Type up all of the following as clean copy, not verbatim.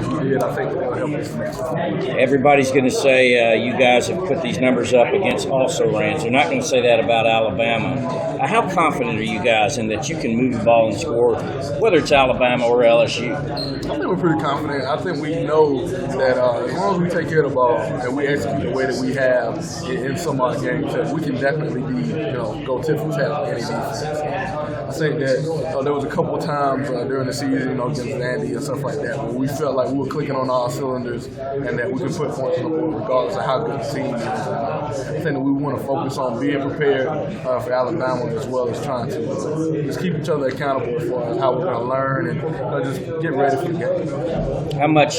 as we did, I think that'll help us next time. Everybody's going to say you guys have put these numbers up against also-rans. They're not going to say that about Alabama. How confident are you guys in that you can move the ball and score, whether it's Alabama or LSU? I think we're pretty confident. I think we know that as long as we take care of the ball and we execute the way that we have in some of our games, that we can definitely be, go tit for tat with any defense. I think that there was a couple of times during the season, against Vandy and stuff like that, where we felt like we were clicking on all cylinders and that we can put points on the board regardless of how good the team is. I think that we want to focus on being prepared for Alabama as well as trying to just keep each other accountable for how we're going to learn and just get ready for the game. How much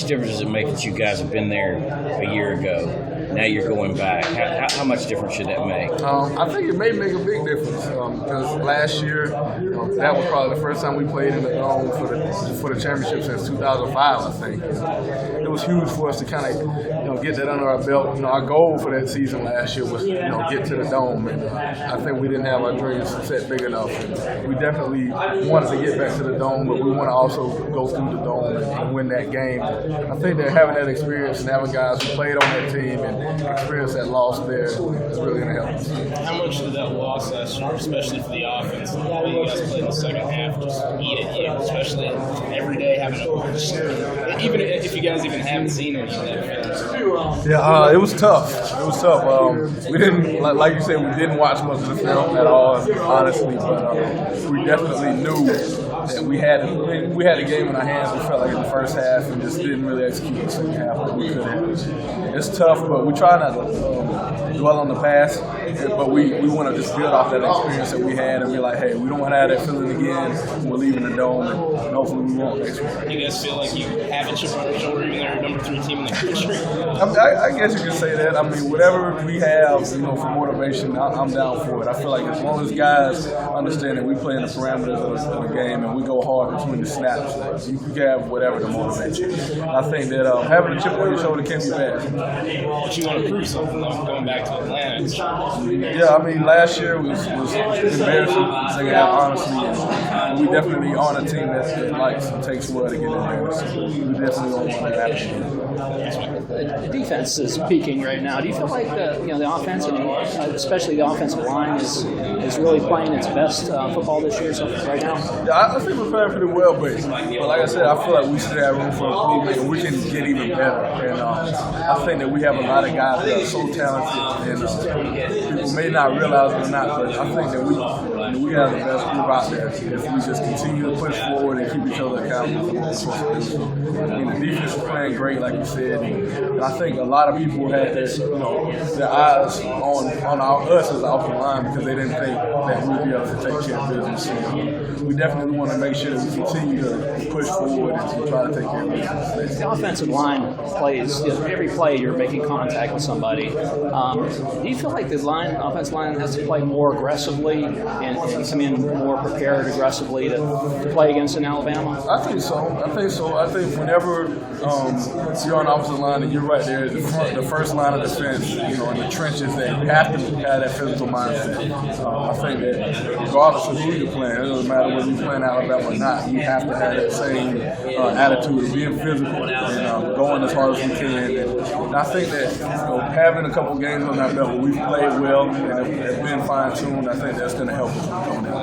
difference does it make that you guys have been there a year ago? Now you're going back. How much difference should that make? I think it may make a big difference because last year that was probably the first time we played in the dome for the championship since 2005. I think it was huge for us to kind of get that under our belt. Our goal for that season last year was get to the dome, and I think we didn't have our dreams set big enough. And we definitely wanted to get back to the dome, but we want to also go through the dome and win that game. I think that having that experience and having guys who played on that team and experience that loss there is really going to help us. How much did that loss last year, especially for the offense, the way you guys played in the second half, just eat at you, especially every day having a even if you guys even haven't seen it yet? Yeah, it was tough. It was tough. We didn't, like you said, we didn't watch much of the film at all, honestly, but we definitely knew that we had a game in our hands. We felt like in the first half and just didn't really execute the second half like we could have. It's tough, but we try not to dwell on the past, but we want to just build off that experience that we had and be like, hey, we don't want to have that feeling again. We're leaving the dome, and hopefully we won't next week. You guys feel like you have a chip on your shoulder, even though you're number 3 team in the country? I guess you could say that. I mean, whatever we have, for motivation, I'm down for it. I feel like as long as guys understand that we play in the parameters of the game and we go hard between the snaps, you can have whatever to motivate you. I think that having a chip on your shoulder can't be bad. But you want to prove something, though, going back to Atlanta. Yeah, I mean, last year was embarrassing, second half, honestly. And we definitely aren't a team that likes and takes well to get in there. So we definitely don't want that to happen. The defense is peaking right now. Do you feel like the offense, and especially the offensive line, is really playing its best football this year right now? Yeah, I think we're playing pretty well, but like I said, I feel like we still have room for improvement, and we can get even better. And I think that we have a lot of guys that are so talented, and people may not realize it or not, but I think that we have the best group out there if we just continue to push forward and keep each other accountable. The defense is playing great, like you said, and I think a lot of people had their eyes on us as off the line because they didn't think that we'd be able to take care of business. So we definitely want to make sure that we continue to push forward and try to take care of business. The offensive line plays, every play you're making contact with somebody. Do you feel like the offensive line has to play more aggressively and come in more prepared aggressively to play against an Alabama? I think so. I think whenever you're on the offensive line and you're right there at the first line of defense, in the trenches, that you have to have that physical mindset. I think that regardless of who you're playing, it doesn't matter whether you're playing Alabama or not, you have to have that same attitude of being physical and going as hard as we can. And I think that having a couple games on that belt where we've played well and have been fine-tuned, I think that's going to help us coming in.